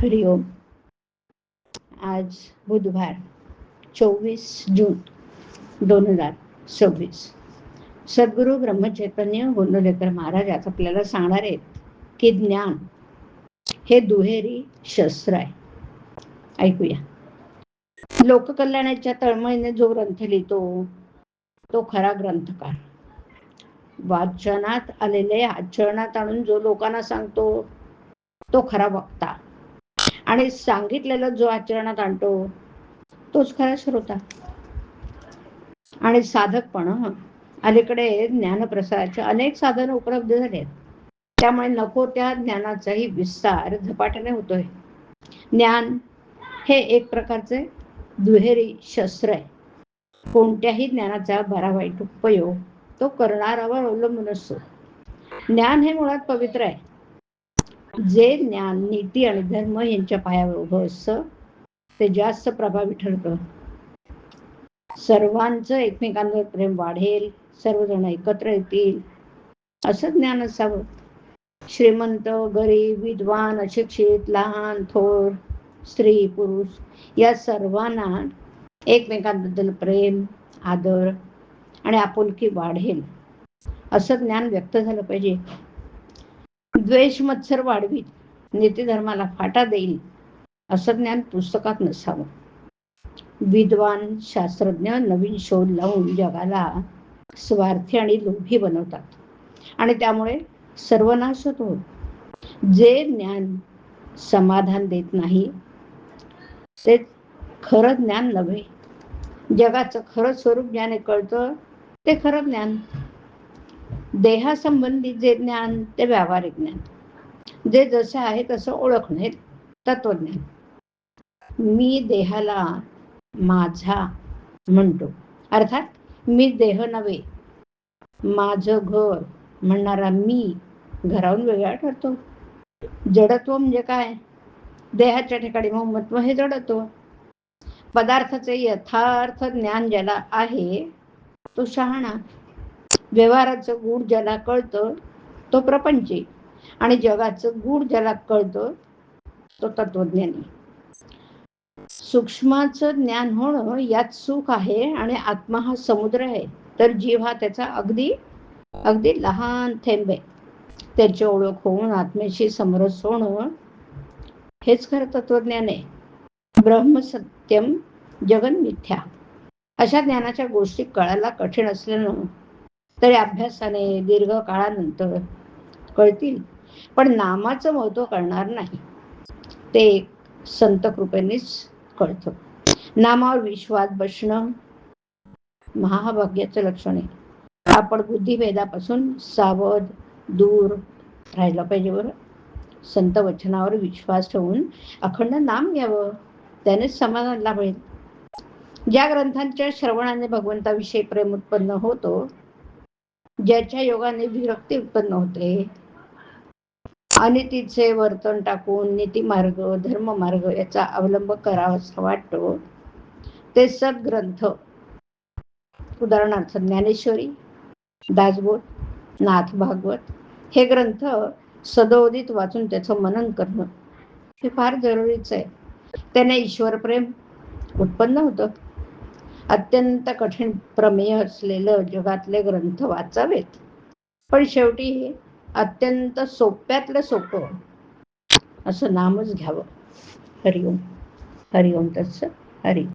हरिओम. आज बुधवार 24 जून 2026. सद्गुरू ब्रह्मचैतन्य गोंदवलेकर महाराज आज आपल्याला सांगणार आहेत की ज्ञान हे दुहेरी शस्त्र आहे. ऐकूया. लोककल्याणाच्या तळमळीने जो ग्रंथ लिहितो तो खरा ग्रंथकार. वाचनात आलेले आचरणात आणून जो लोकांना सांगतो तो खरा वक्ता. आणि सांगितलेलं जो आचरणात आणतो तोच खरा श्रोता. आणि साधक पण अलीकडे ज्ञानप्रसाराचे अनेक साधन उपलब्ध झाले आहेत. त्यामुळे नको त्या ज्ञानाचाही विस्तार झपाट्याने होतोय. ज्ञान हे एक प्रकारचे दुहेरी शस्त्र आहे. कोणत्याही ज्ञानाचा बरा वाईट उपयोग तो करणाऱ्यावर अवलंबून असतो. ज्ञान हे मुळात पवित्र आहे. जे ज्ञान नीती आणि धर्म यांच्या पायावर उभं असतं ते जास्त प्रभावी ठरतं. सर्वांचं एकमेकांवर प्रेम वाढेल, सर्वजण एकत्र येतील असं ज्ञान असावं. श्रीमंत, गरीब, विद्वान, अशिक्षित, लहान, थोर, स्त्री, पुरुष या सर्वांना एकमेकांबद्दल प्रेम, आदर आणि आपुलकी वाढेल असं ज्ञान व्यक्त झालं पाहिजे. द्वेष मत्सर वाढवीत, नीतिधर्माला फाटा देईल असं ज्ञान पुस्तकात नसावं. विद्वान शास्त्रज्ञ नवीन शोध लावून जगाला स्वार्थी आणि लोभी बनवतात आणि त्यामुळे सर्वनाश होतो. जे ज्ञान समाधान देत नाही ते खरं ज्ञान नव्हे. जगाचं खरं स्वरूप ज्ञाने कळतं ते खरं ज्ञान. देहासंबंधी जे ज्ञान ते व्यावहारिक ज्ञान. जे जसे आहे तसं ओळखणे तत्वज्ञान. मी देहाला माझा म्हणतो, अर्थात मी देह नव्हे. माझं घर म्हणणारा मी घराहून वेगळा ठरतो. जडत्व म्हणजे काय? देहाच्या ठिकाणी ममत्व हे जडत्व. पदार्थाचे यथार्थ ज्ञान ज्याला आहे तो शहाणा. व्यवहाराचं गूढ ज्याला कळतं तो प्रपंची आणि जगाचं गूढ ज्याला कळतं तो तत्वज्ञानी. सूक्ष्माचं ज्ञान होणं यात सुख आहे आणि आत्मा हा समुद्र आहे तर जीव हा त्याचा अगदी लहान थेंब आहे. त्याची ओळख होऊन आत्म्याशी समरस होणं हेच खरं तत्वज्ञान आहे. ब्रह्म सत्यम जगन मिथ्या अशा ज्ञानाच्या गोष्टी कळायला कठीण असल्यानं तरी अभ्यासाने दीर्घ काळानंतर कळतील. पण नामाचं महत्त्व कळणार नाही. ते संत कृपेनेच कळतं. नामावर विश्वास बसणं महाभाग्याचं लक्षण आहे. आपण बुद्धिभेदापासून सावध दूर राहिलं पाहिजे. बरं, संत वचनावर विश्वास ठेवून अखंड नाम घ्यावं, त्यानेच समाधान लाभेल. ज्या ग्रंथांच्या श्रवणाने भगवंताविषयी प्रेम उत्पन्न होतो, ज्याच्या योगाने विरक्ती उत्पन्न होते, अनितीचे वर्तन टाकून नीतिमार्ग धर्ममार्ग याचा अवलंब करावासा वाटतो ते सद्ग्रंथ, उदाहरणार्थ ज्ञानेश्वरी, दासबोध, नाथ भागवत हे ग्रंथ सदोदित वाचून त्याचं मनन करणं हे फार जरुरीचं आहे. त्याने ईश्वर प्रेम उत्पन्न होतं. अत्यंत कठीण प्रमेय असलेलं जगातले ग्रंथ वाचावेत, पण शेवटी अत्यंत सोप्यातलं सोपं असं नामच घ्यावं. हरिओम. हरिओम तत्सत. हरि.